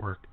Network.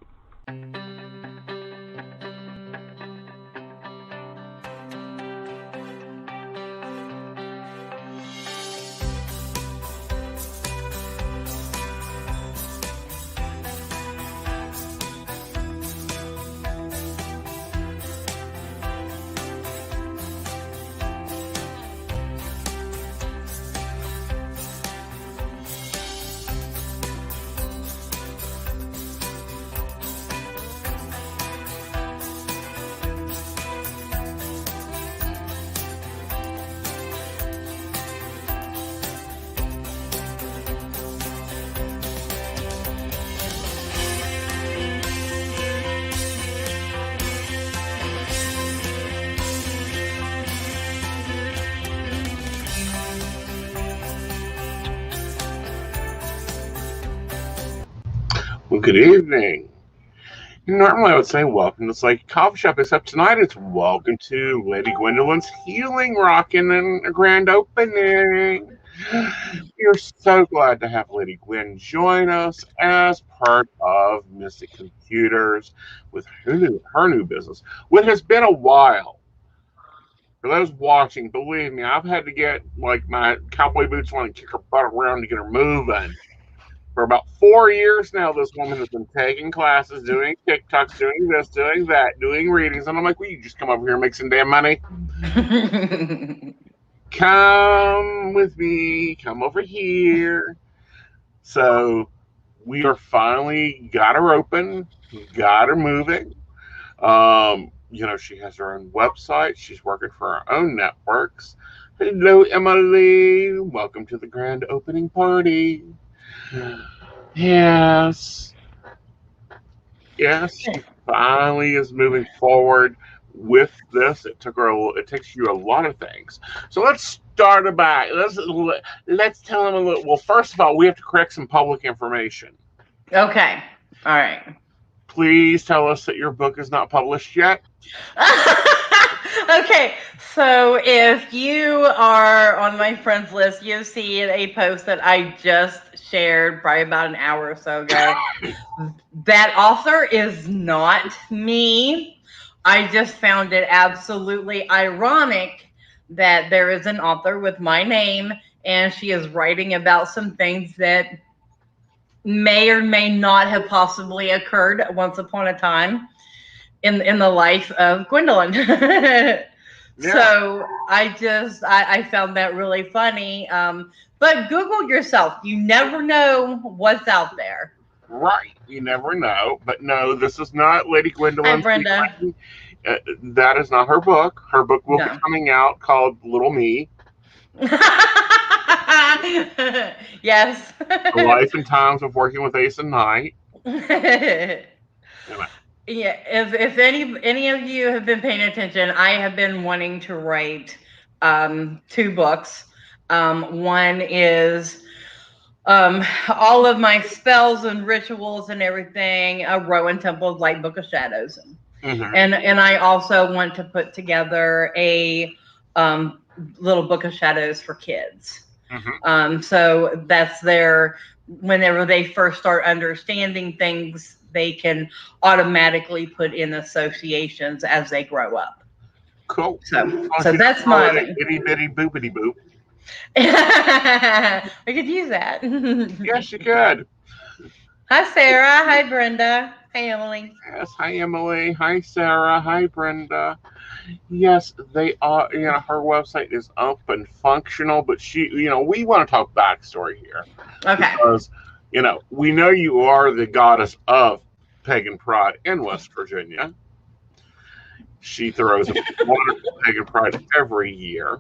Well, good evening. Normally I would say welcome to Psychic Coffee Shop, except tonight it's welcome to Lady Gwendolyn's Healing Rockin' and a grand opening. We are so glad to have Lady Gwen join us as part of Mystic Computers with her new business, which has been a while. For those watching, believe me, I've had to get like my cowboy boots on and kick her butt around to get her moving. For about 4 years now, this woman has been taking classes, doing TikToks, doing this, doing that, doing readings. And I'm like, will you just come over here and make some damn money? Come with me. Come over here. So we are finally got her open, got her moving. She has her own website. She's working for her own networks. Hello, Emily. Welcome to the grand opening party. Yes, she finally is moving forward with this. It takes you a lot of things. So let's start back. Let's tell them a little. Well, first of all, we have to correct some public information. Okay. All right. Please tell us that your book is not published yet. Okay, so if you are on my friends list, you've seen a post that I just shared probably about an hour or so ago. That author is not me. I just found it absolutely ironic that there is an author with my name and she is writing about some things that may or may not have possibly occurred once upon a time in the life of Gwendolyn. Yeah. So I found that really funny. But Google yourself. You never know what's out there. Right. You never know. But no, this is not Lady Gwendolyn. Hi, Brenda. That is not her book. Her book will be coming out called Little Me. Yes. The Life and Times of Working with Ace and Knight. Yeah, if any of you have been paying attention, I have been wanting to write 2 books. One is all of my spells and rituals and everything, a Rowan Temple of Light, Book of Shadows. Mm-hmm. And I also want to put together a little Book of Shadows for kids. Mm-hmm. So that's their, whenever they first start understanding things, they can automatically put in associations as they grow up. Cool. So that's my itty bitty boopity boop. We could use that. Yes, you could. Hi, Sarah. Hi, Brenda. Hi, Emily. Yes, hi, Emily. Hi, Sarah. Hi, Brenda. Yes, they are. Her website is up and functional, but we want to talk backstory here. Okay. Because we know you are the goddess of pagan pride in West Virginia. She throws a wonderful pagan pride every year.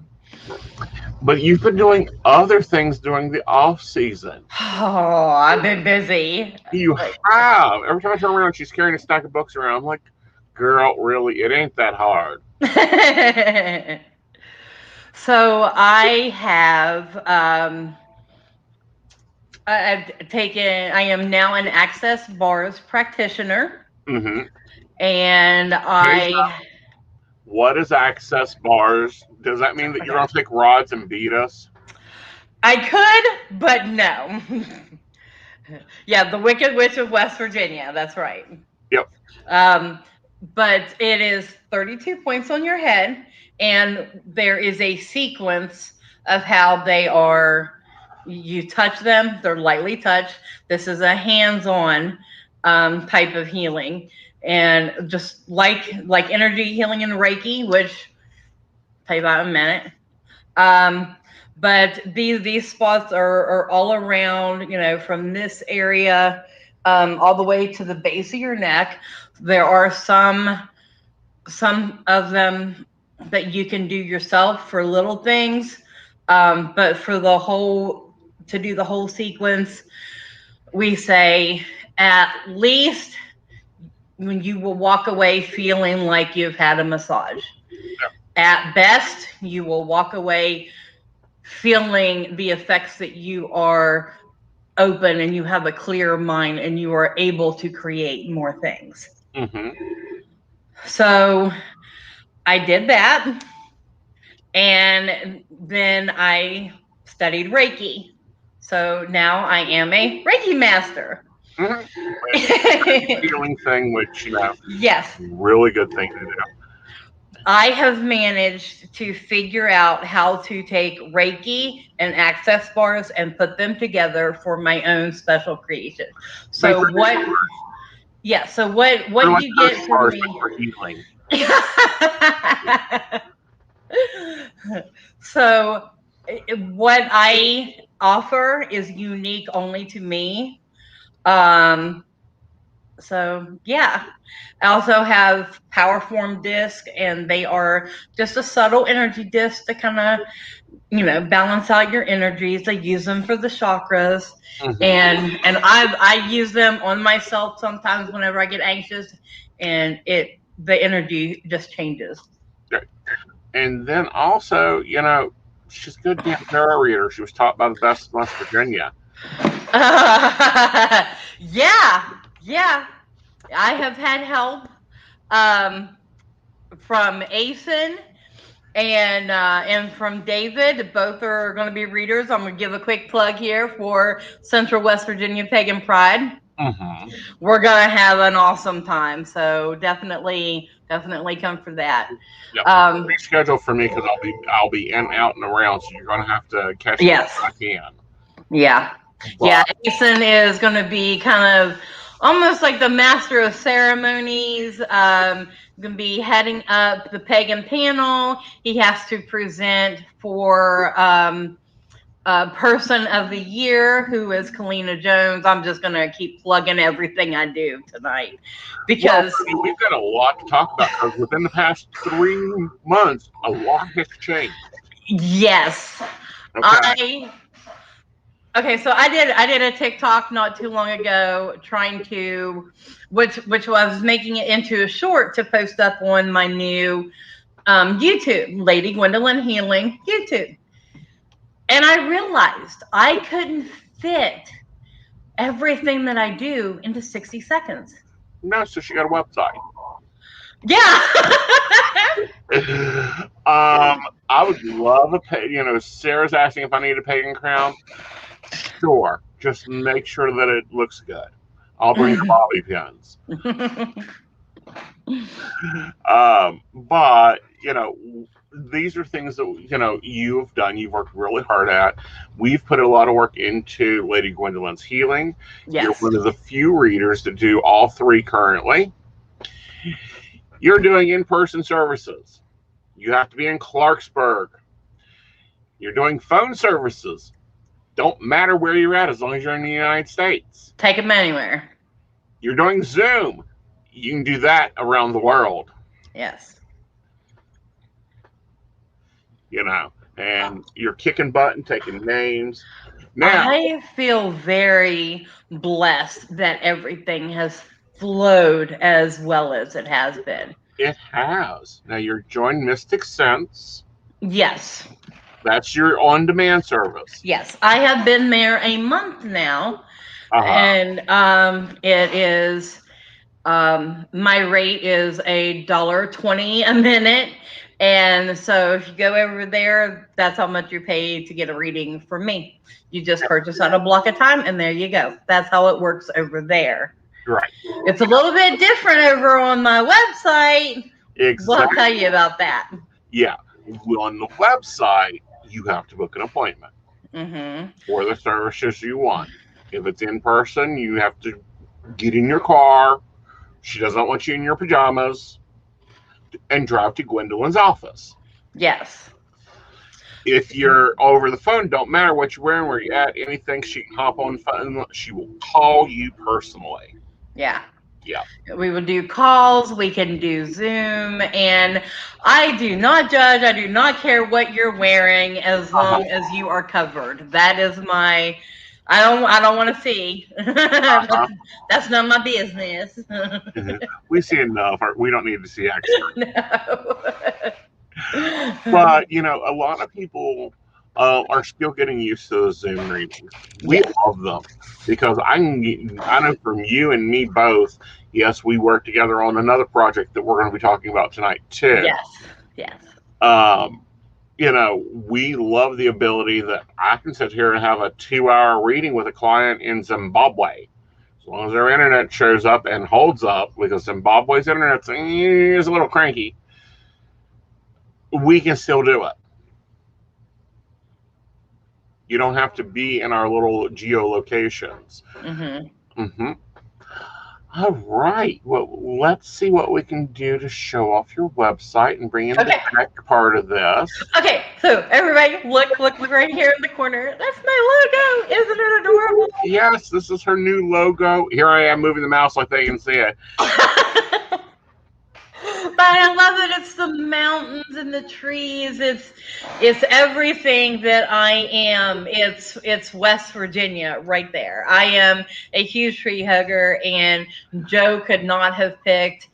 But you've been doing other things during the off season. Oh, I've been busy. You have. Every time I turn around, she's carrying a stack of books around. I'm like, girl, really, it ain't that hard. So I have I am now an Access Bars practitioner. Mm-hmm. And what is Access Bars? Does that mean that you're going to take rods and beat us? I could, but no. Yeah, the Wicked Witch of West Virginia. That's right. Yep. But it is 32 points on your head, and there is a sequence of how they are. You touch them; they're lightly touched. This is a hands-on type of healing, and just like energy healing and Reiki, which I'll tell you about in a minute. But these spots are all around, from this area all the way to the base of your neck. There are some of them that you can do yourself for little things, but for to do the whole sequence, we say at least when you will walk away feeling like you've had a massage. At best, you will walk away feeling the effects that you are open and you have a clear mind and you are able to create more things. So I did that, and then I studied Reiki. So now I am a Reiki master. Healing thing, which Yes, really good thing to do. I have managed to figure out how to take Reiki and access bars and put them together for my own special creation. So what? Yeah. So what like you get from me? For healing. So what I offer is unique only to me. So yeah, I also have power form disc, and they are just a subtle energy disc to kind of balance out your energies. I use them for the chakras, and I use them on myself sometimes whenever I get anxious, and the energy just changes. And then also, she's a good damn tarot reader. She was taught by the best in West Virginia. Yeah. I have had help from Asen and from David. Both are going to be readers. I'm going to give a quick plug here for Central West Virginia Pagan Pride. We're going to have an awesome time. So definitely come for that. Yep. Reschedule for me because I'll be in, out, and around. So you're going to have to catch me if I can. Yeah. Yeah. Asen is going to be kind of almost like the master of ceremonies. Going to be heading up the pagan panel. He has to present for person of the year, who is Kalina Jones. I'm just going to keep plugging everything I do tonight because we've got a lot to talk about because within the past 3 months, a lot has changed. Yes. Okay, so I did a TikTok not too long ago trying to, which was making it into a short to post up on my new YouTube, Lady Gwendolyn Healing YouTube. And I realized I couldn't fit everything that I do into 60 seconds. No, so she got a website. Yeah. I would love Sarah's asking if I need a Pagan Crown. Sure. Just make sure that it looks good. I'll bring the bobby pins. But, these are things that, you've done. You've worked really hard at. We've put a lot of work into Lady Gwendolyn's healing. Yes. You're one of the few readers that do all three currently. You're doing in-person services. You have to be in Clarksburg. You're doing phone services. Don't matter where you're at as long as you're in the United States. Take them anywhere. You're doing Zoom. You can do that around the world. Yes. And you're kicking butt and taking names. Now, I feel very blessed that everything has flowed as well as it has been. It has. Now you're joined Mystic Sense. Yes. That's your on-demand service. Yes, I have been there a month now, and it is my rate is $1.20 a minute, And so if you go over there, that's how much you pay to get a reading from me. You just purchase on a block of time, and there you go. That's how it works over there. Right. It's a little bit different over on my website. Exactly. We'll tell you about that. Yeah. On the website, you have to book an appointment for the services you want. If it's in person, you have to get in your car. She doesn't want you in your pajamas, and drive to Gwendolyn's office. Yes. If you're over the phone, don't matter what you're wearing, where you're at, anything, she can hop on the phone. She will call you personally. Yeah. Yeah. We would do calls. We can do Zoom. And I do not judge. I do not care what you're wearing as long as you are covered. That is my... I don't want to see. That's not my business. We see enough. We don't need to see extra. No. But, a lot of people are still getting used to the Zoom readings. We love them because I know from you and me both, yes, we work together on another project that we're going to be talking about tonight too. Yes. We love the ability that I can sit here and have a 2-hour reading with a client in Zimbabwe. As long as their internet shows up and holds up, because Zimbabwe's internet is a little cranky, we can still do it. You don't have to be in our little geolocations. All right. Well, let's see what we can do to show off your website and bring in the tech part of this. Okay, so everybody, look right here in the corner. That's my logo. Isn't it adorable? Yes, this is her new logo. Here I am moving the mouse like they can see it. But I love it. It's the mountains and the trees. It's everything that I am. It's West Virginia right there. I am a huge tree hugger, and Joe could not have picked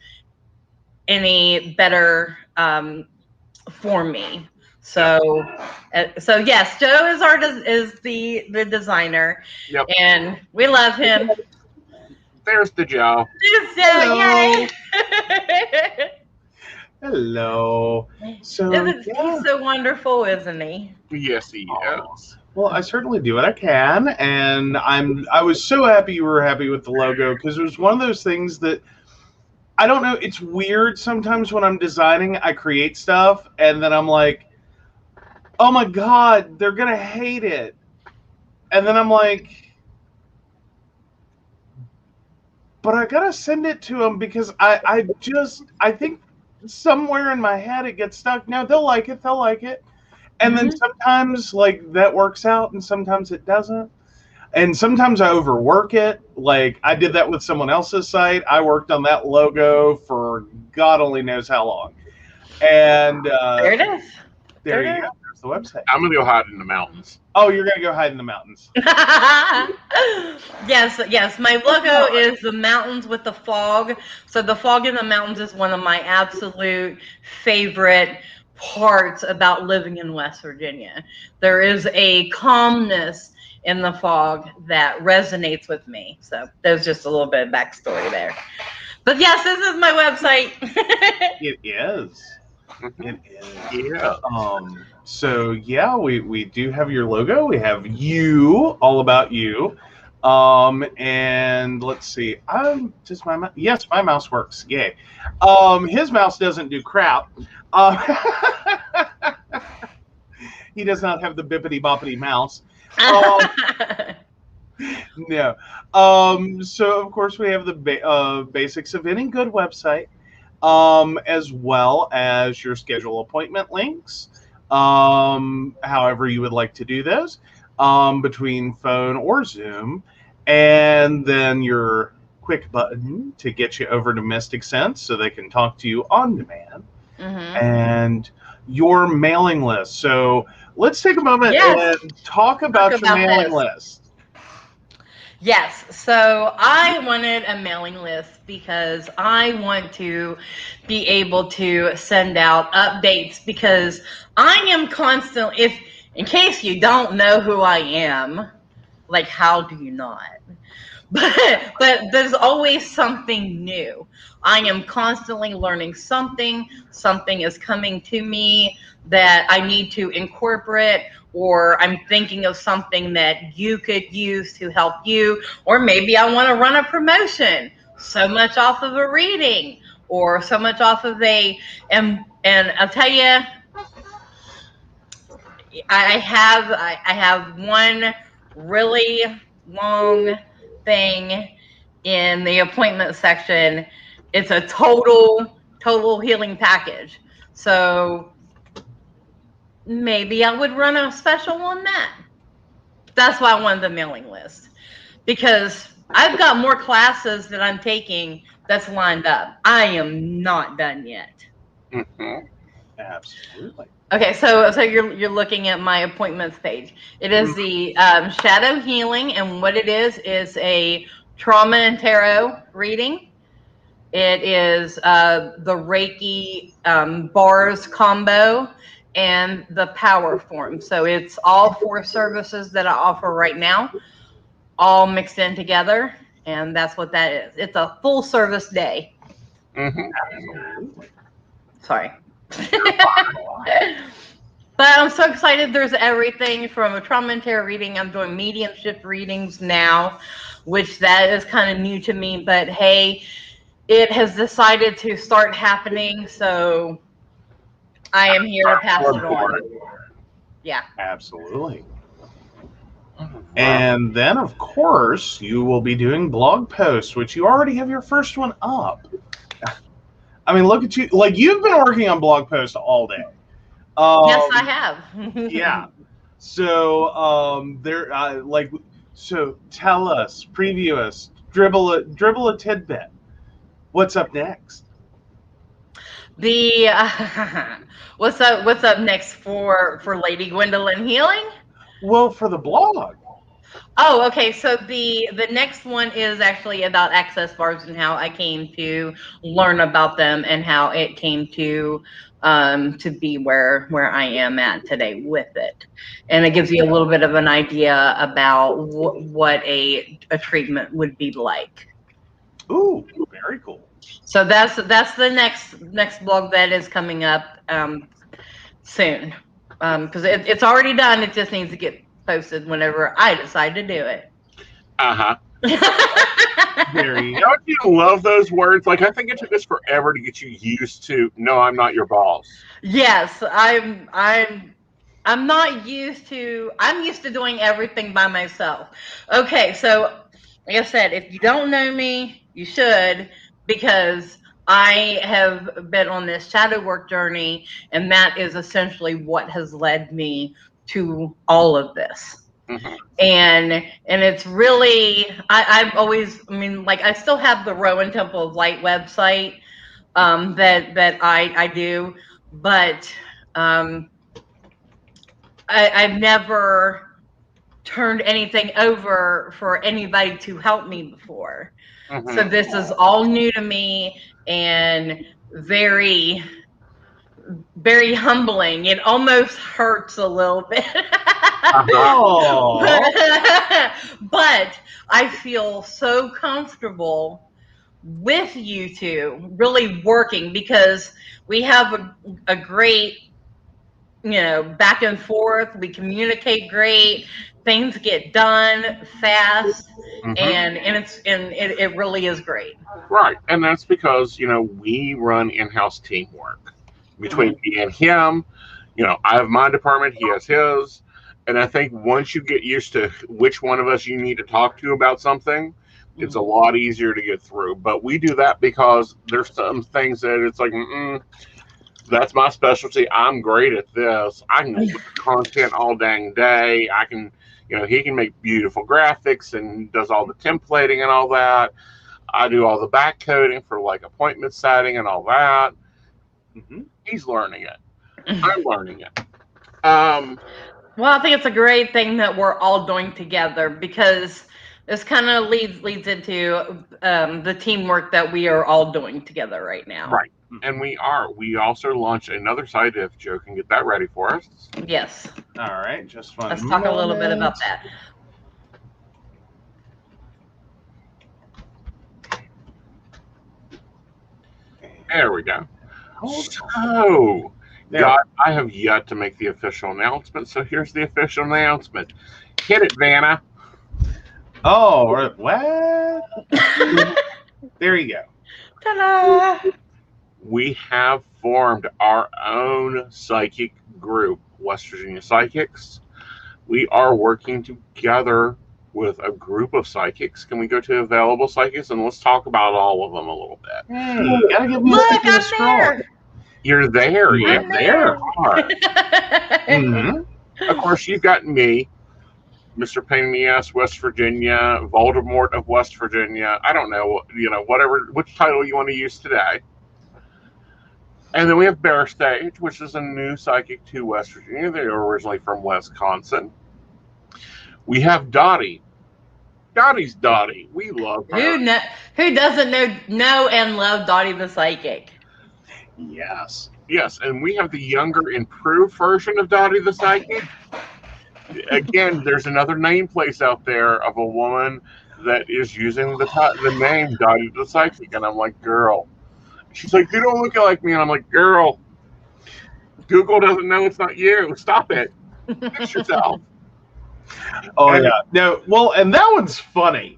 any better for me. So yes, Joe is the designer, and we love him. There's the Joe. There's Joe. Yay! Hello. So he's so wonderful, isn't he? Yes, he is. Well, I certainly do what I can, and I was so happy you were happy with the logo, because it was one of those things that I don't know. It's weird sometimes when I'm designing, I create stuff, and then I'm like, oh my God, they're gonna hate it, and then I'm like, but I gotta send it to them because I think somewhere in my head it gets stuck. No, they'll like it. And then sometimes like that works out and sometimes it doesn't. And sometimes I overwork it. Like I did that with someone else's site. I worked on that logo for God only knows how long. And there it is. There you go. There's the website. I'm going to go hide in the mountains. Oh, you're going to go hide in the mountains. Yes. My logo is the mountains with the fog. So the fog in the mountains is one of my absolute favorite parts about living in West Virginia. There is a calmness in the fog that resonates with me. So there's just a little bit of backstory there. But yes, this is my website. It is. It is. Yeah. So yeah, we do have your logo. We have you, all about you. And let's see. Does my yes, my mouse works. Yay. His mouse doesn't do crap. He does not have the bippity boppity mouse. No. So of course we have the basics of any good website, as well as your schedule appointment links. However you would like to do those, between phone or Zoom, and then your quick button to get you over to Mystic Sense so they can talk to you on demand, and your mailing list. So let's take a moment and talk about your mailing list. Yes, so I wanted a mailing list because I want to be able to send out updates, because I am constantly, in case you don't know who I am, like how do you not? but there's always something new. I am constantly learning something. Something is coming to me that I need to incorporate, or I'm thinking of something that you could use to help you, or maybe I want to run a promotion, so much off of a reading, or so much off of and I'll tell you, I have one really long thing in the appointment section. It's a total healing package. So maybe I would run a special on that. That's why I wanted the mailing list, because I've got more classes that I'm taking that's lined up. I am not done yet. Mm-hmm. Absolutely. Okay, so you're looking at my appointments page. It is the shadow healing, and what it is a trauma and tarot reading. It is the Reiki bars combo and the power form. So it's all 4 services that I offer right now, all mixed in together, and that's what that is. It's a full service day. Mm-hmm. Absolutely. Sorry. But I'm so excited. There's everything from a trauma and tarot reading. I'm doing mediumship readings now, which that is kind of new to me. But hey, it has decided to start happening, so I am here to pass it on. Yeah. Absolutely. Wow. And then, of course, you will be doing blog posts, which you already have your first one up. I mean, look at you. Like, you've been working on blog posts all day. Yes, I have. Yeah. So, so tell us, preview us, dribble a tidbit. What's up next? The what's up next for Lady Gwendolyn Healing? Well, for the blog. Oh, okay. So the next one is actually about access bars and how I came to learn about them and how it came to be where I am at today with it, and it gives you a little bit of an idea about what a treatment would be like. Ooh, very cool. So that's the next blog that is coming up soon, because it's already done. It just needs to get posted whenever I decide to do it. Uh-huh. Very. Don't you love those words? Like, I think it took us forever to get you used to, no, I'm not your boss. Yes, I'm not used to. I'm used to doing everything by myself. Okay, so like I said, if you don't know me, you should, because I have been on this shadow work journey, and that is essentially what has led me to all of this. Mm-hmm. And it's really, I've always, I mean, like, I still have the Rowan Temple of Light website that I do, but I've never turned anything over for anybody to help me before. Mm-hmm. So this is all new to me and very, very humbling. It almost hurts a little bit. Oh. But I feel so comfortable with you two really working, because we have a great, back and forth. We communicate great. Things get done fast, Mm-hmm. and it really is great. Right. And that's because, we run in-house teamwork between me and him. I have my department, he has his. And I think once you get used to which one of us you need to talk to about something, it's a lot easier to get through. But we do that because there's some things that it's like, that's my specialty. I'm great at this. I can look at content all dang day. I can, he can make beautiful graphics and does all the templating and all that. I do all the back coding for like appointment setting and all that. Mm-hmm. He's learning it. I'm learning it. Well, I think it's a great thing that we're all doing together, because this kind of leads into the teamwork that we are all doing together right now. Right. And we also launched another site if Joe can get that ready for us. Yes. All right, just one. Let's talk a little bit about that. There we go. Hold on. So, There. God, I have yet to make the official announcement. So here's the official announcement. Hit it, Vanna. Oh, what? There you go. Ta-da! We have formed our own psychic group, West Virginia Psychics. We are working together with a group of psychics. Can we go to available psychics and let's talk about all of them a little bit? Hey, you gotta give me a Look, second to I'm scroll. there. You're there. You're I'm there. are. Mhm. Of course, you've got me, Mr. Pain in the Ass, West Virginia, Voldemort of West Virginia. I don't know, whatever, which title you want to use today. And then we have Bear Stage, which is a new psychic to West Virginia. They are originally from Wisconsin. We have Dottie. Dottie's Dottie. We love her. Who doesn't know and love Dottie the Psychic? Yes. Yes, and we have the younger, improved version of Dottie the Psychic. Again, there's another name place out there of a woman that is using the name Dottie the Psychic, and I'm like, girl. She's like, you don't look like me, and I'm like, girl. Google doesn't know it's not you. Stop it. Fix yourself. Oh yeah. No. Well, and that one's funny,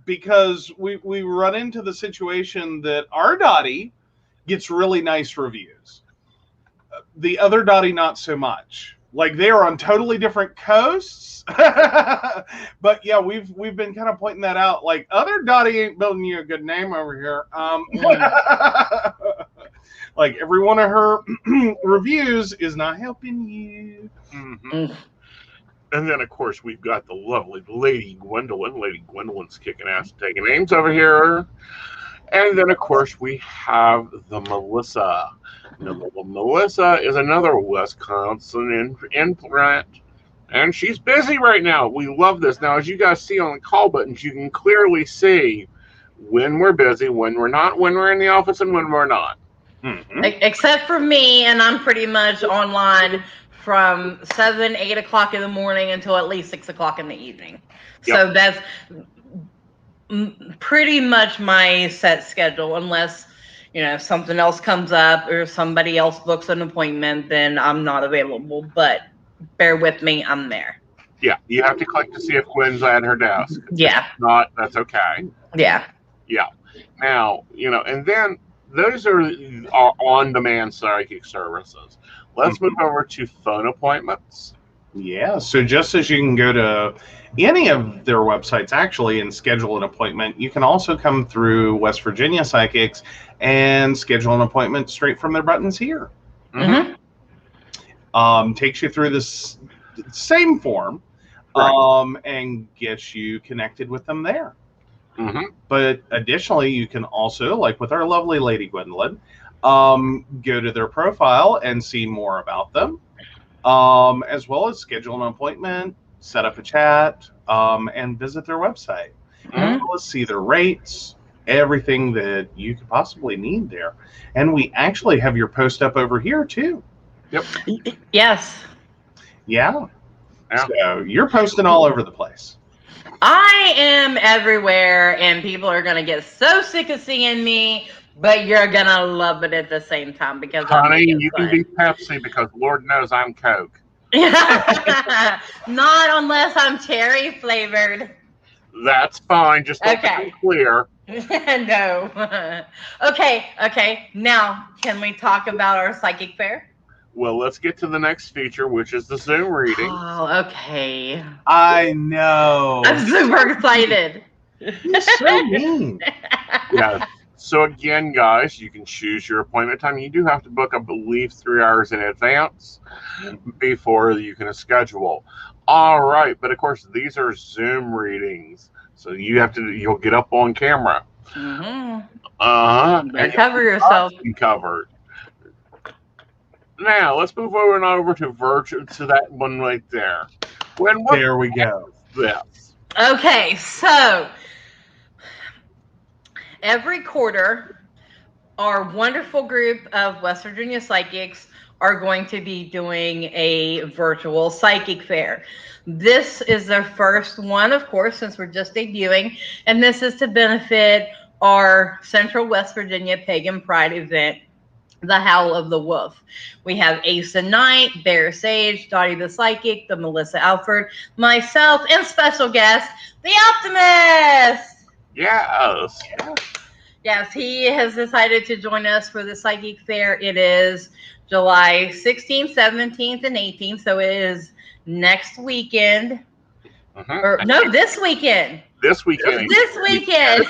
because we run into the situation that our Dottie gets really nice reviews. The other Dottie, not so much. Like they are on totally different coasts. But yeah, we've been kind of pointing that out. Like other Dottie ain't building you a good name over here. Like every one of her reviews is not helping you. Mm-hmm. And then, of course, we've got the lovely Lady Gwendolyn. Lady Gwendolyn's kicking ass and taking names over here. And then, of course, we have the Melissa. Now, Melissa is another Wisconsin imprint, and she's busy right now. We love this. Now, as you guys see on the call buttons, you can clearly see when we're busy, when we're not, when we're in the office, and when we're not. Mm-hmm. Except for me, and I'm pretty much online from 7, 8 o'clock in the morning until at least 6 o'clock in the evening. Yep. So that's pretty much my set schedule, unless something else comes up or somebody else books an appointment, then I'm not available. But bear with me, I'm there. Yeah, you have to click to see if Gwen's at her desk. Yeah. If not, that's okay. Yeah. Yeah. Now, and then those are our on-demand psychic services. Let's move over to phone appointments. Yeah, so just as you can go to any of their websites actually and schedule an appointment, you can also come through West Virginia Psychics and schedule an appointment straight from their buttons here. Mm-hmm. Takes you through this same form, Right. and gets you connected with them there. Mm-hmm. But additionally, you can also, like with our lovely Lady Gwendolyn, go to their profile and see more about them, as well as schedule an appointment, set up a chat, and visit their website. Mm-hmm. Let's see their rates, everything that you could possibly need there. And we actually have your post up over here too. Yep. Yes. Yeah. Yeah. So you're posting all over the place. I am everywhere, and people are gonna get so sick of seeing me, but you're gonna love it at the same time because Honey, you can be Pepsi because Lord knows I'm Coke. Not unless I'm cherry flavored. That's fine. Just let Okay. me be clear. No. Okay. Now, can we talk about our psychic fair? Well, let's get to the next feature, which is the Zoom reading. Oh, okay. I know. I'm super excited. You're so mean. Yeah. So again, guys, you can choose your appointment time. You do have to book, I believe, 3 hours in advance before you can schedule. All right, but of course, these are Zoom readings, so you'll get up on camera. Mm-hmm. And Cover yourself. you'll be covered. Now let's move over to virtual, to that one right there. There we go. This. Okay, so every quarter, our wonderful group of West Virginia psychics are going to be doing a virtual psychic fair. This is their first one, of course, since we're just debuting, and this is to benefit our Central West Virginia Pagan Pride event, the Howl of the Wolf. We have Ace and Knight, Bear Sage, Dottie the Psychic, the Melissa Alford, myself, and special guest, the Optimist. Yes. Yes, he has decided to join us for the Psychic Fair. It is July 16th, 17th, and 18th. So it is next weekend. Or no, this weekend. This weekend. This weekend.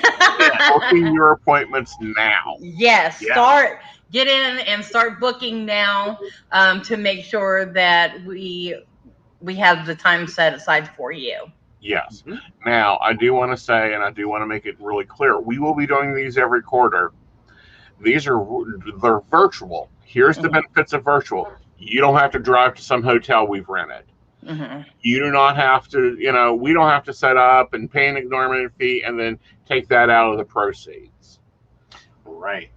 Booking your appointments now. Yes, get in and start booking now to make sure that we have the time set aside for you. Yes. Mm-hmm. Now, I do want to say, and I do want to make it really clear, we will be doing these every quarter. They're virtual. Here's the benefits of virtual. You don't have to drive to some hotel we've rented. Mm-hmm. You do not have to, we don't have to set up and pay an exorbitant fee and then take that out of the proceeds. Right.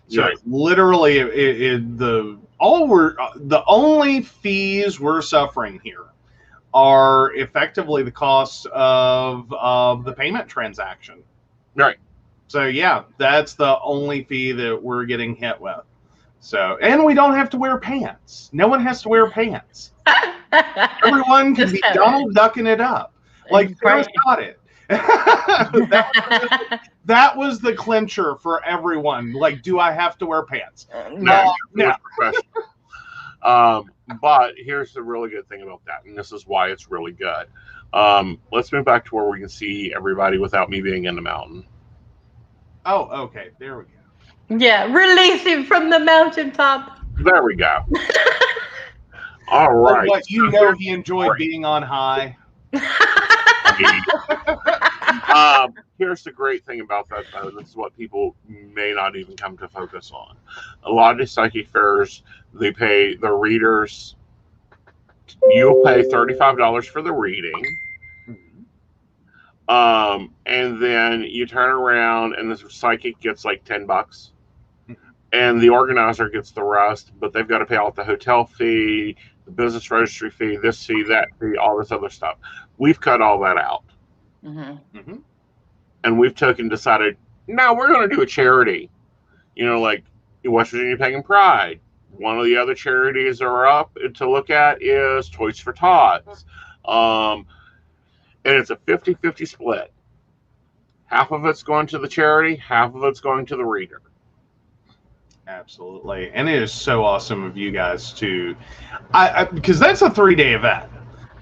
So literally, the only fees we're suffering here are effectively the cost of the payment transaction. Right. So yeah, that's the only fee that we're getting hit with. So, and we don't have to wear pants. No one has to wear pants. Everyone can be Donald ducking it up. Like, Sarah's got it. that was the clincher for everyone. Like, do I have to wear pants? No. But here's the really good thing about that, and this is why it's really good. Let's move back to where we can see everybody without me being in the mountain. Oh, okay. There we go. Yeah, release him from the mountaintop. There we go. All right. What, he enjoyed being on high. Here's the great thing about that, though. This is what people may not even come to focus on. A lot of the psychic fairs, they pay the readers. You'll pay $35 for the reading. And then you turn around and the psychic gets like $10. And the organizer gets the rest, but they've got to pay out the hotel fee, the business registry fee, this fee, that fee, all this other stuff. We've cut all that out. Mm-hmm. Mm-hmm. And we've decided, no, we're going to do a charity. Like West Virginia Pagan Pride. One of the other charities that are up to look at is Toys for Tots. And it's a 50-50 split. Half of it's going to the charity, half of it's going to the reader. Absolutely. And it is so awesome of you guys to, because that's a 3-day event.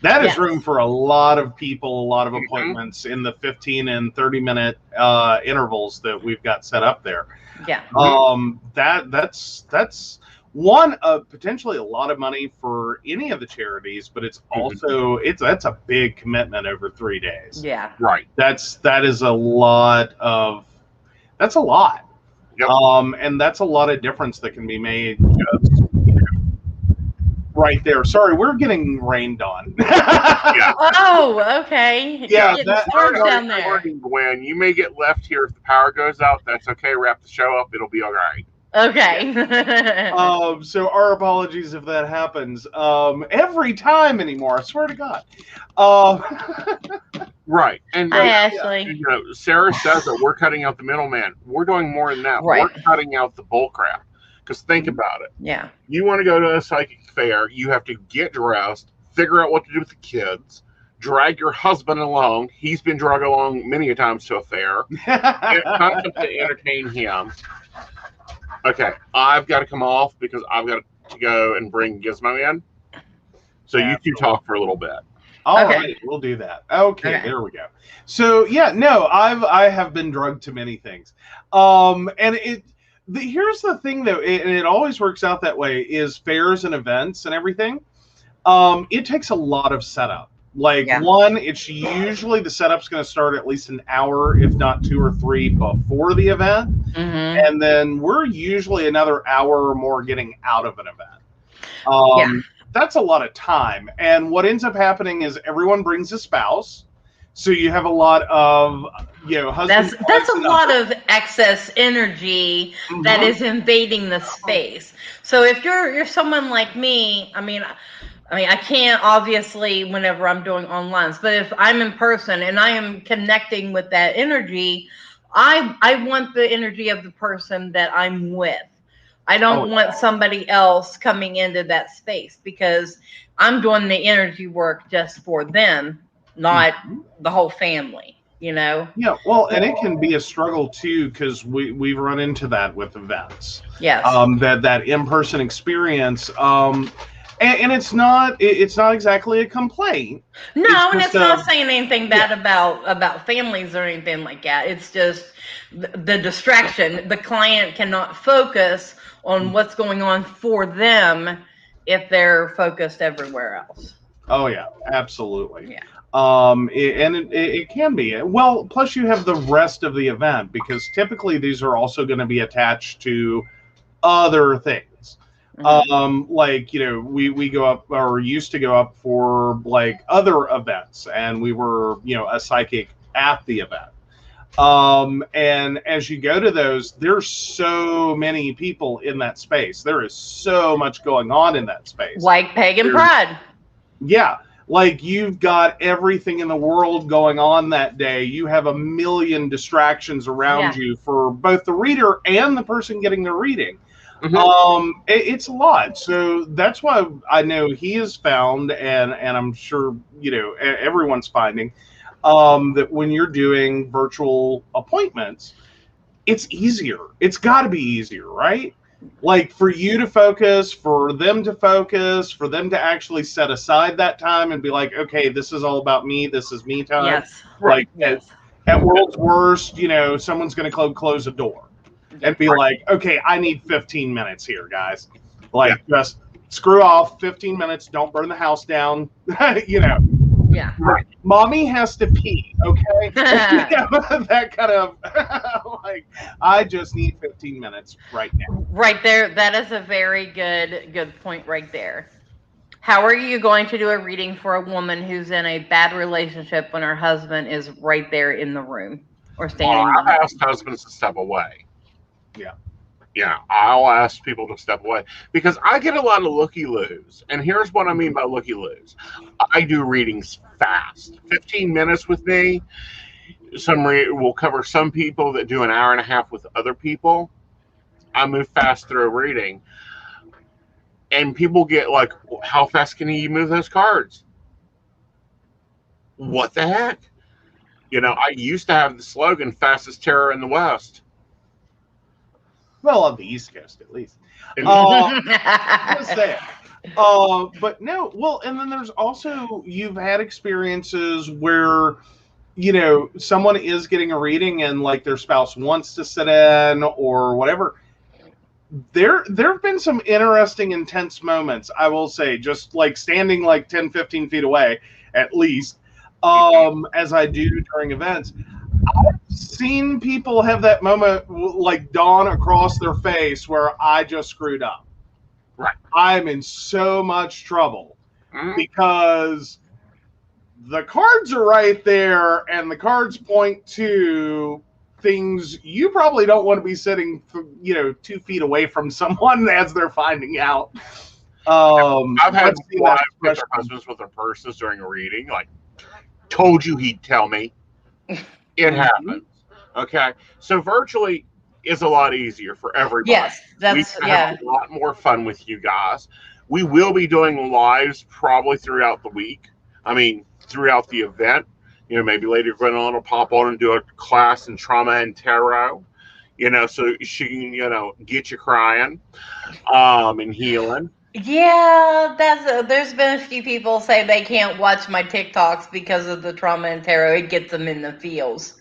That is room for a lot of people, a lot of appointments in the 15 and 30-minute intervals that we've got set up there. Yeah. That's one potentially a lot of money for any of the charities, but it's also that's a big commitment over 3 days. Yeah. Right. That's a lot. Yep. And that's a lot of difference that can be made just right there. Sorry, we're getting rained on. Yeah. Oh, okay. Yeah, down there. Gwen, you may get left here if the power goes out. That's okay. Wrap the show up. It'll be all right. Okay. So our apologies if that happens. Every time anymore, I swear to God. Right. And hi, Ashley. Sarah says that we're cutting out the middleman. We're doing more than that. Right. We're cutting out the bull crap. Because think about it. Yeah. You want to go to a psychic fair, you have to get dressed, figure out what to do with the kids, drag your husband along. He's been dragged along many a times to a fair. And constantly entertain him. Okay, I've got to come off because I've got to go and bring Gizmo in. So you two talk for a little bit. All right, we'll do that. Okay, there we go. So I have been drugged to many things. And here's the thing though, and it always works out that way, is fairs and events and everything. It takes a lot of setup. One, it's usually the setup's going to start at least an hour, if not 2 or 3 before the event. Mm-hmm. And then we're usually another hour or more getting out of an event. That's a lot of time. And what ends up happening is everyone brings a spouse. So you have a lot of, husbands. That's a lot of excess energy that is invading the space. So if you're someone like me, I mean, I can't obviously whenever I'm doing online, but if I'm in person and I am connecting with that energy, I want the energy of the person that I'm with. I don't want somebody else coming into that space, because I'm doing the energy work just for them, not the whole family, you know? Yeah, well, and it can be a struggle too, because we've run into that with events. Yes. That in-person experience, and it's not exactly a complaint. No, and it's not saying anything bad about families or anything like that. It's just the distraction. The client cannot focus on what's going on for them if they're focused everywhere else. Oh yeah, absolutely. Yeah. It can be. Well, plus you have the rest of the event, because typically these are also going to be attached to other things. Like, you know, we go up, or used to go up for like other events, and we were, you know, a psychic at the event. And as you go to those, there's so many people in that space. There is so much going on in that space. Like Pagan Pride. Yeah. Like, you've got everything in the world going on that day. You have a million distractions around you for both the reader and the person getting the reading. It's a lot. So that's why I know he has found, and I'm sure, you know, everyone's finding, that when you're doing virtual appointments, it's easier. It's got to be easier, right? Like, for you to focus, for them to actually set aside that time and be like, okay, this is all about me. This is me time. Yes. Like, at world's worst, you know, someone's going to close a door and be like, okay, I need 15 minutes here, guys. Like, just screw off 15 minutes. Don't burn the house down. You know. Yeah. Right. Mommy has to pee, okay? That kind of, like, I just need 15 minutes right now. Right there. That is a very good point right there. How are you going to do a reading for a woman who's in a bad relationship when her husband is right there in the room or standing behind? I've asked husbands to step away. Yeah. Yeah, I'll ask people to step away, because I get a lot of looky-loos. And here's what I mean by looky-loos. I do readings fast. 15 minutes with me. We'll cover some people that do an hour and a half with other people. I move fast through a reading. And people get like, how fast can you move those cards? What the heck? You know, I used to have the slogan, fastest terror in the West. Well, on the East Coast, at least. Just saying. But no, well, and then there's also, you've had experiences where, you know, someone is getting a reading and like their spouse wants to sit in or whatever. There have been some interesting, intense moments, I will say, just like standing like 10, 15 feet away, at least, as I do during events. I've seen people have that moment like dawn across their face where I just screwed up. Right. I'm in so much trouble because the cards are right there and the cards point to things you probably don't want to be sitting, 2 feet away from someone as they're finding out. I've had wives with their husbands with their purses during a reading, like, told you he'd tell me. It happens. Okay. So virtually is a lot easier for everybody. Yes, we have a lot more fun with you guys. We will be doing lives probably throughout the week. I mean, throughout the event. You know, maybe Lady Gwendolyn will pop on and do a class in trauma and tarot. You know, so she can, get you crying, and healing. Yeah, there's been a few people say they can't watch my TikToks because of the trauma and tarot. It gets them in the feels.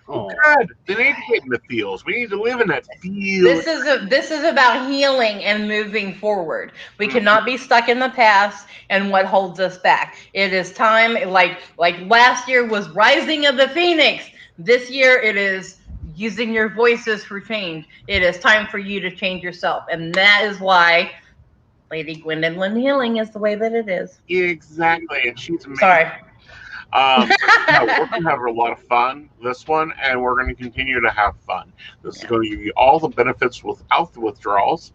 Oh, good. They need to get in the feels. We need to live in that feel. This is about healing and moving forward. We cannot be stuck in the past and what holds us back. It is time, like last year was Rising of the Phoenix. This year it is using your voices for change. It is time for you to change yourself. And that is why Lady Gwendolyn Healing is the way that it is. Exactly. And she's amazing. Sorry. We're going to have a lot of fun this one, and we're going to continue to have fun. This is going to give you all the benefits without the withdrawals,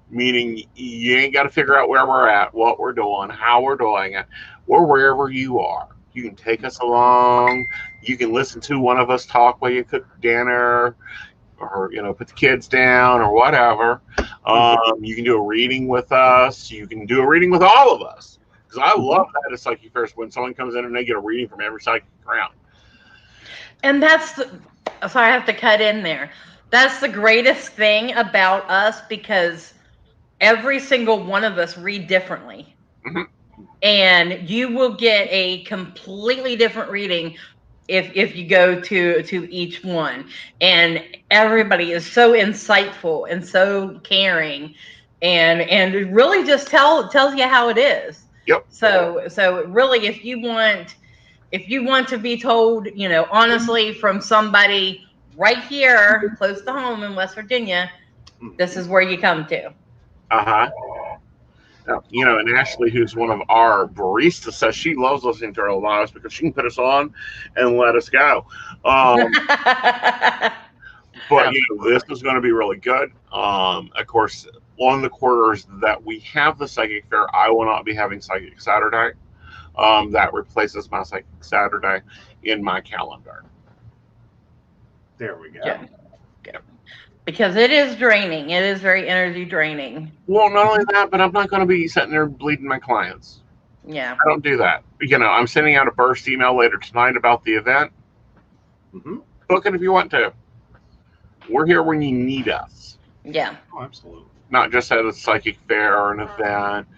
meaning you ain't got to figure out where we're at, what we're doing, how we're doing it. We're wherever you are. You can take us along. You can listen to one of us talk while you cook dinner, or put the kids down or whatever. You can do a reading with us. You can do a reading with all of us, because I love that at Psychic Fairs when someone comes in and they get a reading from every psychic around. And so I have to cut in there. That's the greatest thing about us, because every single one of us read differently. Mm-hmm. And you will get a completely different reading if you go to each one. And everybody is so insightful and so caring, and it really just tells you how it is. Yep. So really, if you want to be told, honestly, from somebody right here close to home in West Virginia, this is where you come to. And Ashley, who's one of our baristas, says she loves listening to our lives because she can put us on and let us go. But this is going to be really good. Of course, on the quarters that we have the Psychic Fair, I will not be having Psychic Saturday. That replaces my Psychic Saturday in my calendar. There we go. Good. Because it is draining. It is very energy draining. Well, not only that, but I'm not going to be sitting there bleeding my clients. Yeah. I don't do that. I'm sending out a burst email later tonight about the event. Book it if you want to. We're here when you need us. Yeah. Oh, absolutely. Not just at a psychic fair or an event,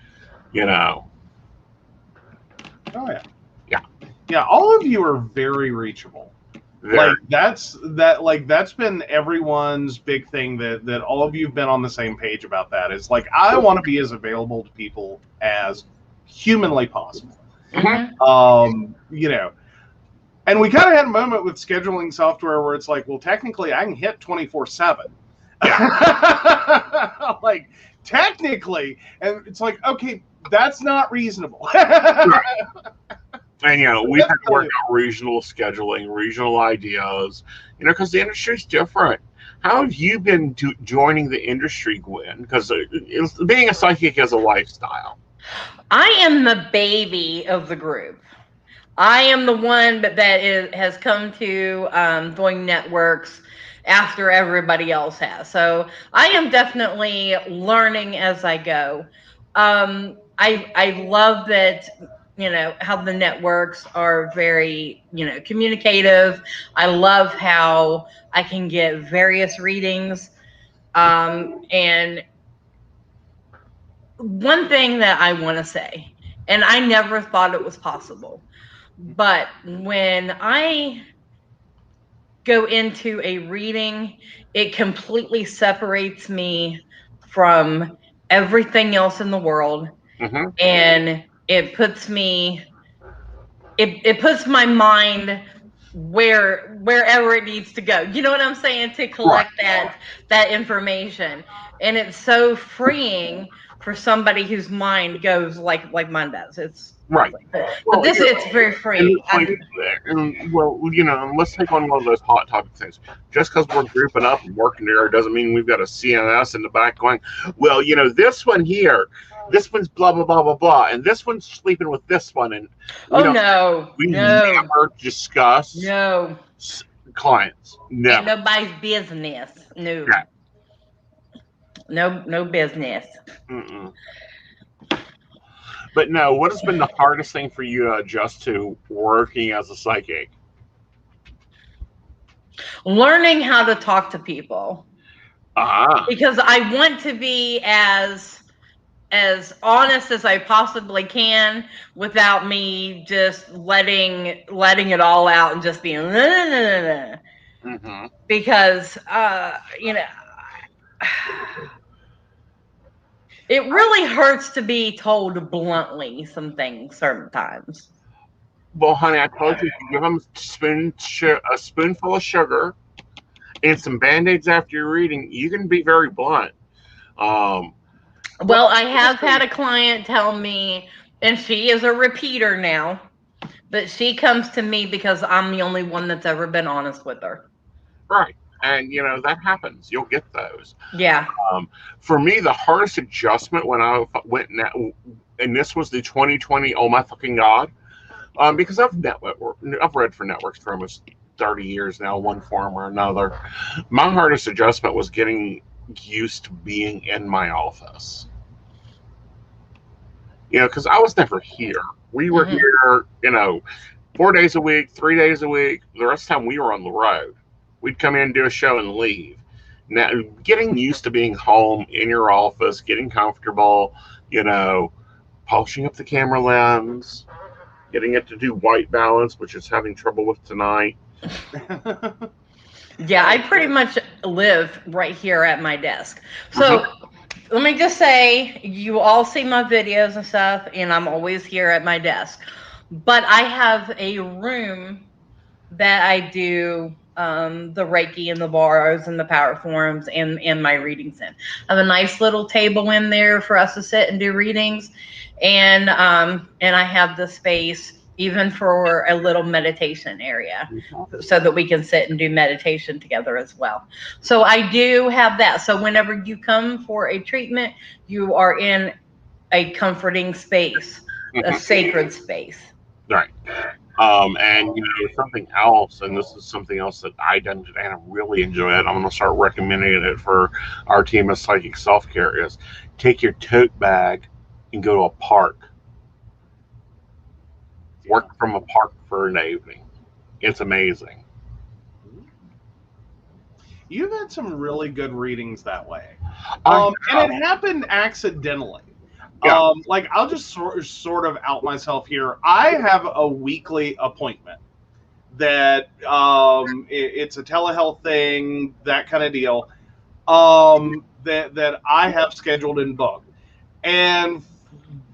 Oh, yeah. Yeah. Yeah, all of you are very reachable. Very. That's been everyone's big thing, that all of you have been on the same page about that. It's like, I want to be as available to people as humanly possible. Mm-hmm. And we kind of had a moment with scheduling software where it's like, well, technically I can hit 24/7. Like, technically, and it's like, okay, that's not reasonable. And we've had to work out regional scheduling, regional ideas, because the industry's different. How have you been joining the industry, Gwen? Because being a psychic is a lifestyle. I am the baby of the group. I am the one that has come to join networks after everybody else has. So I am definitely learning as I go. I love that, how the networks are very, communicative. I love how I can get various readings. And one thing that I want to say, and I never thought it was possible, but when I go into a reading, it completely separates me from everything else in the world. Mm-hmm. And it puts me, it puts my mind wherever it needs to go. You know what I'm saying? To collect that information. And it's so freeing for somebody whose mind goes like mine does. It's right. But it's very freeing. Let's take on one of those hot topic things. Just because we're grouping up and working together doesn't mean we've got a CMS in the back going, well, this one here, this one's blah blah blah blah blah, and this one's sleeping with this one, and we never discuss clients. No, ain't nobody's business. No. Yeah. No business. Mm-mm. But no, what has been the hardest thing for you to adjust to working as a psychic? Learning how to talk to people. Because I want to be as honest as I possibly can without me just letting it all out and just being Mm-hmm. because it really hurts to be told bluntly some things certain times. Well, honey, I told you, if you give them a spoonful of sugar and some Band-Aids after your reading, you can be very blunt. Well, I have had a client tell me, and she is a repeater now, but she comes to me because I'm the only one that's ever been honest with her. Right. And, that happens. You'll get those. Yeah. For me, the hardest adjustment when I went, and this was the 2020, oh my fucking God, Because I've read for networks for almost 30 years now, one form or another. My hardest adjustment was getting used to being in my office. Because I was never here. We were Mhm. here, 4 days a week, 3 days a week. The rest of the time we were on the road. We'd come in, do a show, and leave. Now, getting used to being home in your office, getting comfortable, you know, polishing up the camera lens, getting it to do white balance, which is having trouble with tonight. Yeah, I pretty much live right here at my desk. So let me just say, you all see my videos and stuff, and I'm always here at my desk. But I have a room that I do the Reiki and the bars and the power forms and my readings in. I have a nice little table in there for us to sit and do readings, and I have the space even for a little meditation area so that we can sit and do meditation together as well. So I do have that. So whenever you come for a treatment, you are in a comforting space, a sacred space. Right. And something else, and this is something else that I done and I really enjoy it. I'm going to start recommending it for our team of psychic self care. Is take your tote bag and go to a park. Work from a park for an evening. It's amazing. You've had some really good readings that way. I And it happened accidentally. Yeah. Like I'll just sort of out myself here. I have a weekly appointment that it's a telehealth thing, that kind of deal. That I have scheduled and booked, and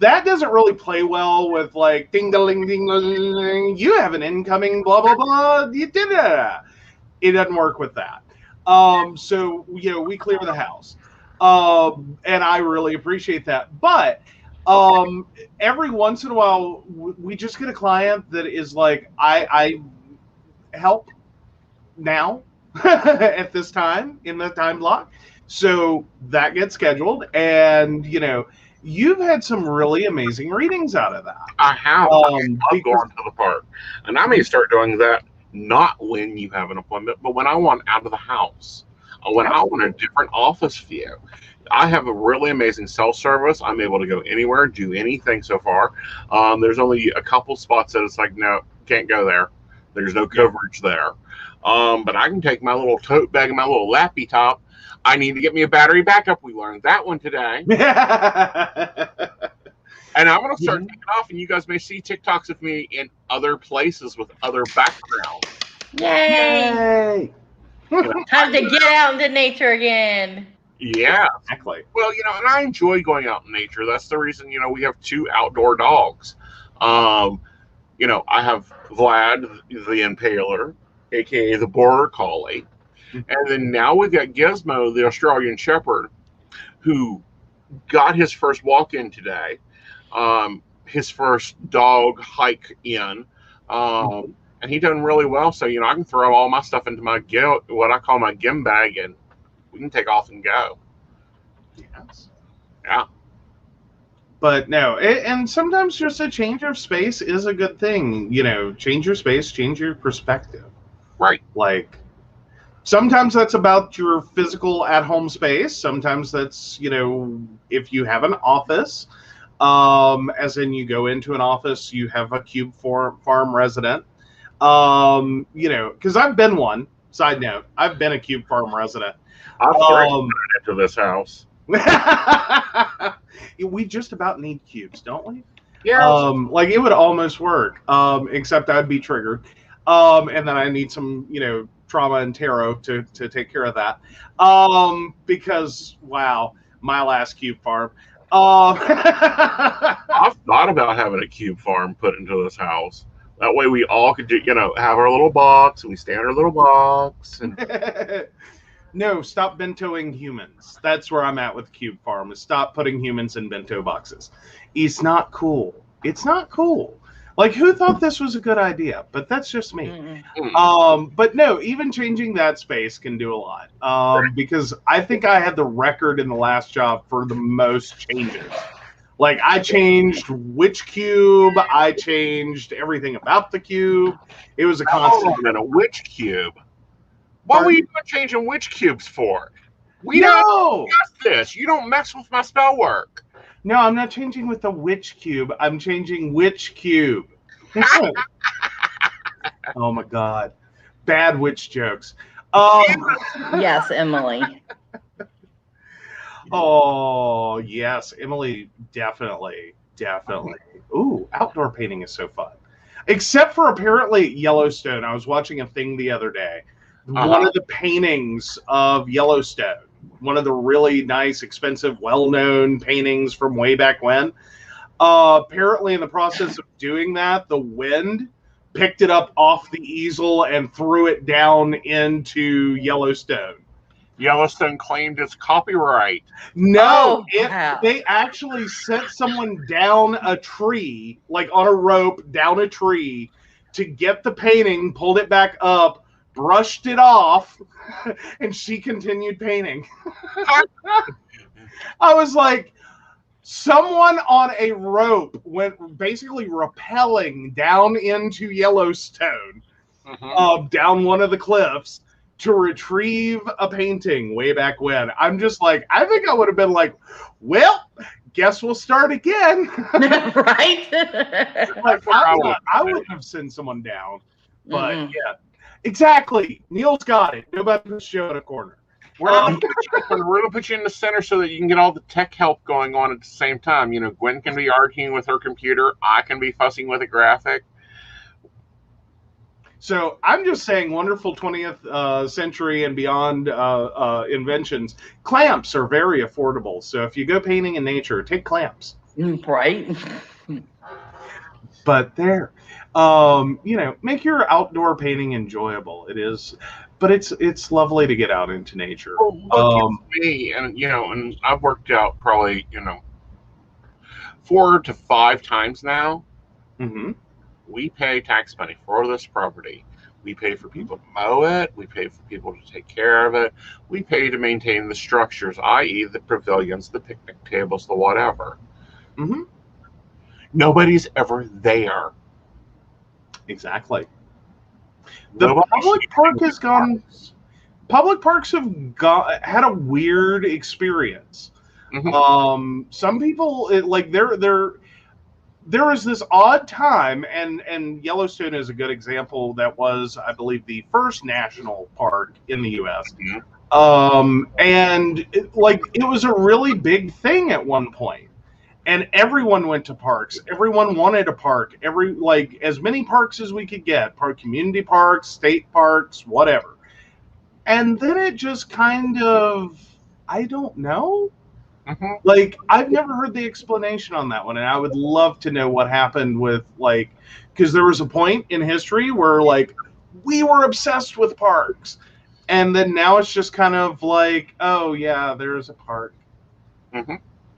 that doesn't really play well with like ding ding ding ding. You have an incoming blah blah blah. You did it. It doesn't work with that. So we clear the house, and I really appreciate that. But every once in a while, we just get a client that is like, I help now at this time in the time block. So that gets scheduled, and you've had some really amazing readings out of that. I have. I love Because going to the park, and I may start doing that not when you have an appointment, but when I want out of the house, when I want a different office view. I have a really amazing self service. I'm able to go anywhere, do anything so far. There's only a couple spots that it's like, no, can't go there. There's no coverage there. But I can take my little tote bag and my little lappy top. I need to get me a battery backup. We learned that one today. And I'm going to start taking off, and you guys may see TikToks of me in other places with other backgrounds. Yay! Time to get out into nature again. Yeah. Exactly. Well, and I enjoy going out in nature. That's the reason, we have 2 outdoor dogs. I have Vlad, the Impaler, aka the Border Collie. And then now we've got Gizmo, the Australian Shepherd, who got his first walk in today. His first dog hike in. And he done really well. So, I can throw all my stuff into what I call my gym bag, and we can take off and go. Yes. Yeah. But no, and sometimes just a change of space is a good thing. Change your space, change your perspective. Right. Like, sometimes that's about your physical at-home space. Sometimes that's, if you have an office, as in you go into an office, you have a cube farm resident. Because I've been one. Side note, I've been a cube farm resident. I've already into this house. We just about need cubes, don't we? Yeah. Like it would almost work, except I'd be triggered. And then I need some, trauma and tarot to take care of that. Because wow, my last cube farm. I've thought about having a cube farm put into this house. That way we all could do, have our little box, and we stay in our little box. And no, stop bentoing humans. That's where I'm at with Cube Farm. Is stop putting humans in bento boxes. It's not cool. It's not cool. Like, who thought this was a good idea? But that's just me. But no, even changing that space can do a lot. Because I think I had the record in the last job for the most changes. Like, I changed which cube, I changed everything about the cube. It was a constant. Hold on a minute, which cube? What were you changing which cubes for? We No! don't discuss this. You don't mess with my spell work. No, I'm not changing with the witch cube. I'm changing which cube. Oh my God. Bad witch jokes. Yes, Emily. Oh, yes. Emily, definitely. Ooh, outdoor painting is so fun. Except for apparently Yellowstone. I was watching a thing the other day. One of the paintings of Yellowstone, one of the really nice, expensive, well-known paintings from way back when. Apparently, in the process of doing that, the wind picked it up off the easel and threw it down into Yellowstone. Yellowstone claimed its copyright. No, they actually sent someone down a tree, like on a rope, down a tree, to get the painting, pulled it back up, brushed it off, and she continued painting. I was like, someone on a rope went basically rappelling down into Yellowstone, down one of the cliffs, to retrieve a painting way back when. I'm just like, I think I would have been like, well, guess we'll start again. Right? Like, I wouldn't have sent someone down. But yeah, exactly. Neil's got it. Nobody puts Joe in a corner. We're going to put you in the center so that you can get all the tech help going on at the same time. You know, Gwen can be arguing with her computer. I can be fussing with a graphic. So I'm just saying, wonderful 20th century and beyond inventions. Clamps are very affordable. So if you go painting in nature, take clamps. Right. But there, you know, make your outdoor painting enjoyable. It is, but it's lovely to get out into nature. Look at me, and you know, and I've worked out probably 4 to 5 times now. We pay tax money for this property. We pay for people to mow it. We pay for people to take care of it. We pay to maintain the structures, i.e. the pavilions, the picnic tables, the whatever. Nobody's ever there. Exactly. The public park has gone. Public parks have had a weird experience. Some people there was this odd time, and Yellowstone is a good example. That was, I believe, the first national park in the U.S. And it was a really big thing at one point, and everyone went to parks. Everyone wanted a park. As many parks as we could get, community parks, state parks, whatever. And then it just kind of, I don't know. I've never heard the explanation on that one, and I would love to know what happened with, because there was a point in history where, we were obsessed with parks, and then now it's just kind of like, oh, yeah, there's a park.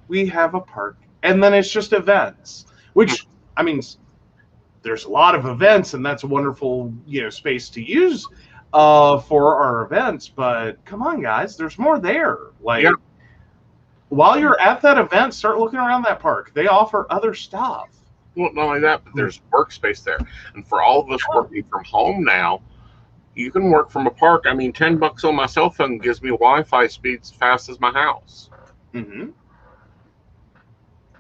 We have a park. And then it's just events, which, I mean, there's a lot of events, and that's a wonderful, space to use for our events, but come on, guys, there's more there. While you're at that event, start looking around that park. They offer other stuff. Well, not only that, but there's workspace there. And for all of us working from home now, you can work from a park. I mean, $10 on my cell phone gives me Wi-Fi speeds as fast as my house.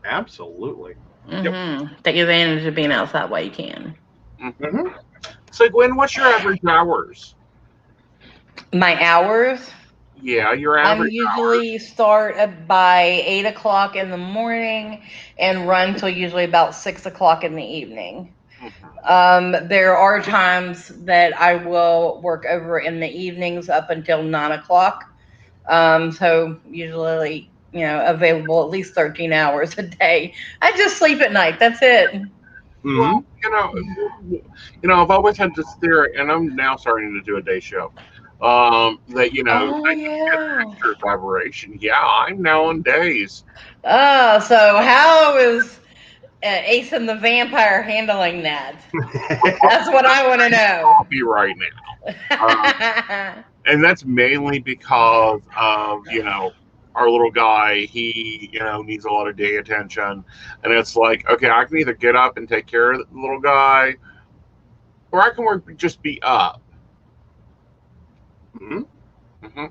Absolutely. Take advantage of being outside while you can. So, Gwen, what's your average hours? My hours? Yeah, your average. I usually start by 8 o'clock in the morning and run till usually about 6 o'clock in the evening. There are times that I will work over in the evenings up until 9 o'clock. So usually, available at least 13 hours a day. I just sleep at night. That's it. Well, I've always had this theory, and I'm now starting to do a day show. Extra collaboration. Yeah, I'm now on days. So how is Ace and the Vampire handling that? That's what I want to know. I'll be right now. And that's mainly because of, our little guy, he, needs a lot of day attention. And it's like, okay, I can either get up and take care of the little guy, or I can just be up. Mhm. Hmm.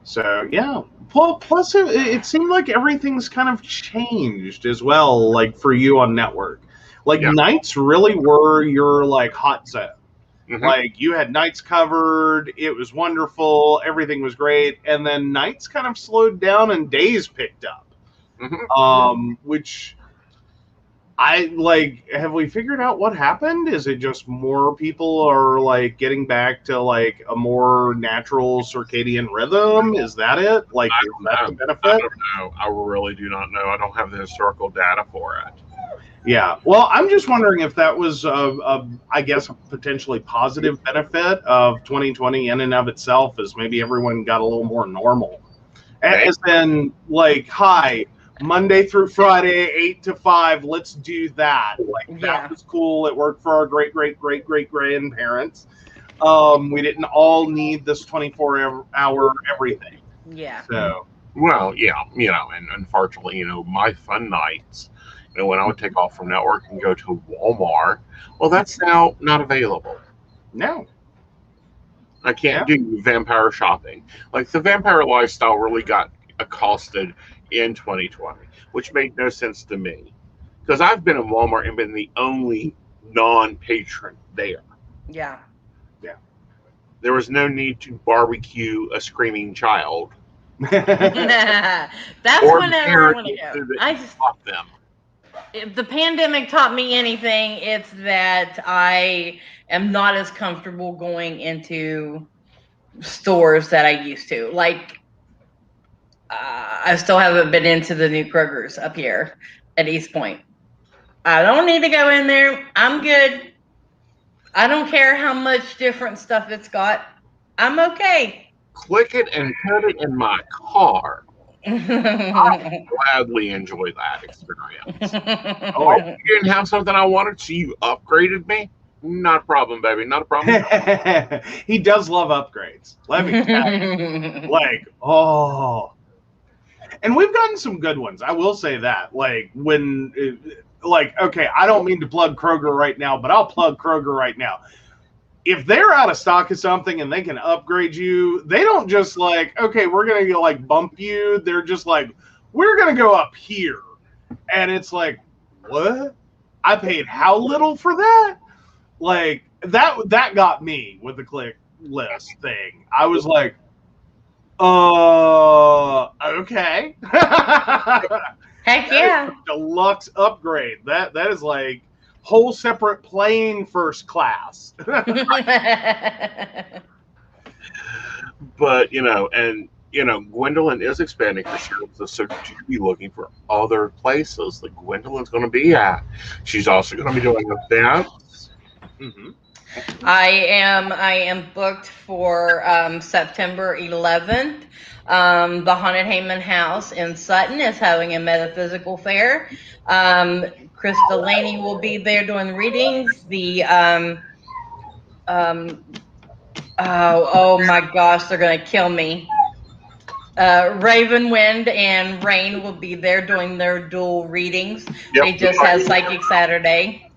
So yeah. Plus, it seemed like everything's kind of changed as well. Like for you on network, like Yeah. nights really were your like hot zone. Hmm. Like you had nights covered, it was wonderful, everything was great, and then nights kind of slowed down and days picked up. Hmm. Which I like. Have we figured out what happened? Is it just more people are like getting back to like a more natural circadian rhythm? Is that it? Like, I is don't that know. the I benefit? don't know. I really do not know. I don't have the historical data for it. Yeah. Well, I'm just wondering if that was, I guess, a potentially positive benefit of 2020 in and of itself, is maybe everyone got a little more normal. Maybe. As in, like, hi, Monday through Friday, 8 to 5, let's do that. Like, that Yeah. was cool. It worked for our great, great, great, great grandparents. We didn't all need this 24-hour everything. Yeah. So, Well, yeah, and unfortunately, my fun nights, when I would take off from network and go to Walmart, well, that's now not available. no. I Yeah. can't do vampire shopping. Like the vampire lifestyle really got accosted in 2020, which made no sense to me because I've been in Walmart and been the only non-patron there. Yeah. Yeah. There was no need to barbecue a screaming child That's or the whenever I parent want to go. that I just, taught them. if the pandemic taught me anything, it's that I am not as comfortable going into stores that I used to. Like, I still haven't been into the new Kroger's up here at East Point. I don't need to go in there. I'm good. I don't care how much different stuff it's got. I'm okay. Click it and put it in my car. Gladly enjoy that experience. Oh, Oh, you didn't have something I wanted, so you upgraded me? Not a problem, baby. Not a problem. yeah. He does love upgrades. Let me tell you. Like, oh. And we've gotten some good ones. I will say that. Like, okay, I don't mean to plug Kroger right now, but I'll plug Kroger right now. If they're out of stock of something and they can upgrade you, they don't just like, okay, we're going to like bump you. They're just like, we're going to go up here. And it's like, what? I paid how little for that? Like that got me with the click list thing. I was like, okay. Heck That is yeah. a deluxe upgrade. That is like whole separate plane first class. But Gwendolyn is expanding her services, so do be looking for other places that Gwendolyn's going to be at. She's also going to be doing events. Mm-hmm. I am booked for September 11th. The Haunted Heyman House in Sutton is having a metaphysical fair. Chris Delaney will be there doing readings. Oh my gosh, they're gonna kill me. Raven, Wind, and Rain will be there doing their dual readings. Yep, They just had Psychic Saturday.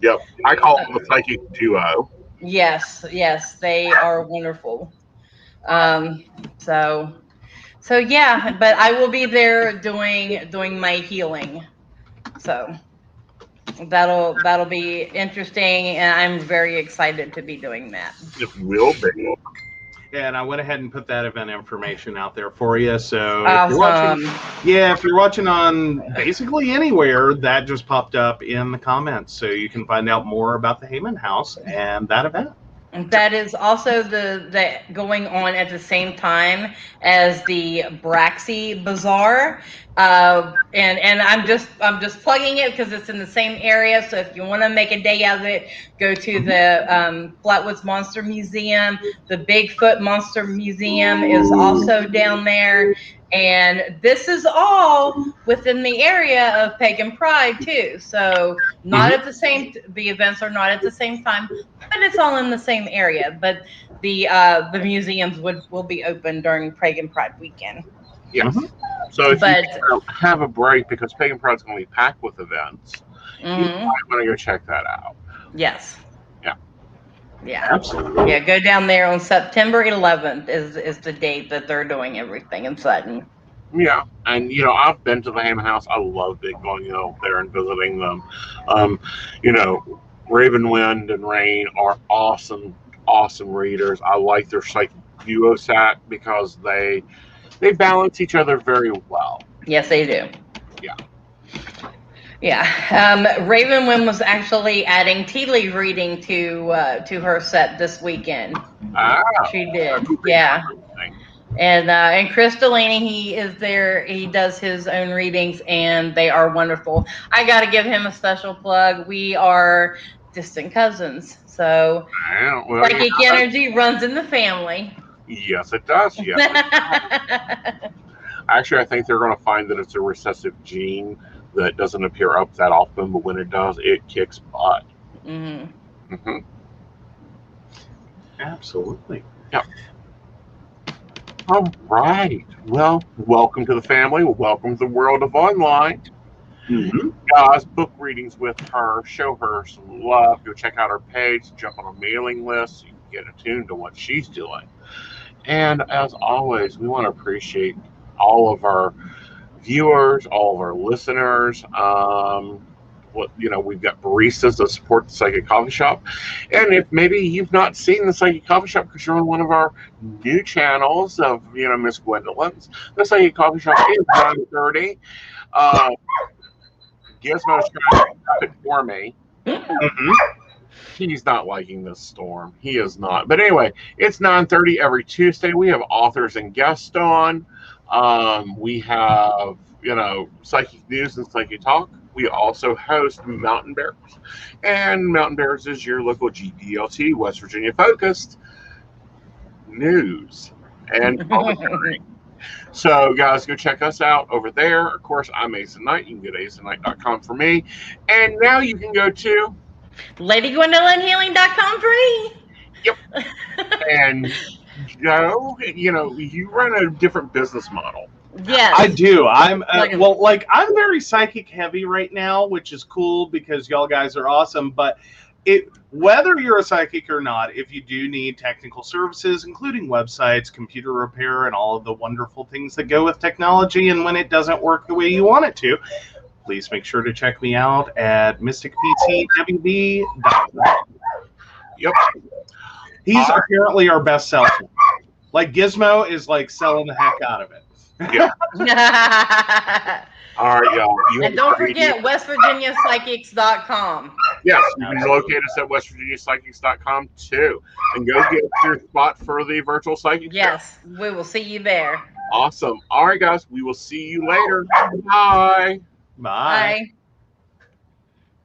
yep. I call them the psychic duo. Yes, they are wonderful. Um, so yeah, but I will be there doing my healing. So that'll be interesting, and I'm very excited to be doing that. It will be. And I went ahead and put that event information out there for you. So if you're Awesome. watching, if you're watching on basically anywhere, that just popped up in the comments, so you can find out more about the Heyman House and that event. That is also the going on at the same time as the Braxy Bazaar, and I'm just plugging it because it's in the same area. So if you want to make a day out of it, go to the Flatwoods Monster Museum. The Bigfoot Monster Museum is also down there, And this is all within the area of Pagan Pride too. So not at the same. The events are not at the same time, but it's all in the same area. But the museums will be open during Pagan Pride weekend. Yes. So if But you have a break because Pagan Pride's going to be packed with events, you might want to go check that out. yes. Yeah. Yeah. Absolutely. Yeah, go down there on September 11th is the date that they're doing everything in Sutton. Yeah, and I've been to the Hammond House. I love going out there and visiting them. Raven, Wind, and Rain are awesome readers. I like their psychic duo set because they balance each other very well. Yes, they do. Yeah. Yeah. Ravenwind was actually adding tea leaf reading to her set this weekend. She did. Yeah. And Chris Delaney, he is there. He does his own readings, and they are wonderful. I got to give him a special plug. We are distant cousins, so psychic energy runs in the family. Yes, it does. Yes. Actually, I think they're going to find that it's a recessive gene that doesn't appear up that often, but when it does, it kicks butt. Absolutely. Yeah. All right. Well, welcome to the family. Welcome to the world of online. Guys, book readings with her. Show her some love. Go check out her page. Jump on a mailing list so you can get attuned to what she's doing. And as always, we want to appreciate all of our viewers, all of our listeners. We've got baristas that support the Psychic Coffee Shop. And if maybe you've not seen the Psychic Coffee Shop because you're on one of our new channels of, Miss Gwendolyn's, the Psychic Coffee Shop is 9:30. Gizmo's trying to stop it for me. He's not liking this storm. He is not. But anyway, it's 9:30 every Tuesday. We have authors and guests on. We have, Psychic News and Psychic Talk. We also host Mountain Bears. And Mountain Bears is your local GDLT, West Virginia focused news and commentary. So, guys, go check us out over there. Of course, I'm Ace and Knight. You can go to aceandknight.com for me. And now you can go to LadyGwendolynHealing.com free. Yep. And Joe, you run a different business model. Yes, I do. I'm I'm very psychic heavy right now, which is cool because y'all guys are awesome. But whether you're a psychic or not, if you do need technical services, including websites, computer repair, and all of the wonderful things that go with technology, and when it doesn't work the way you want it to, please make sure to check me out at mysticptwb.com. Yep. He's apparently our best seller. Like Gizmo is selling the heck out of it. Yeah. All right, y'all. And don't forget WestVirginiaPsychics.com. Yes, you can locate us at WestVirginiaPsychics.com too. And go get your spot for the virtual psychic. Yes, we will see you there. Awesome. All right, guys. We will see you later. Bye. Bye. Bye.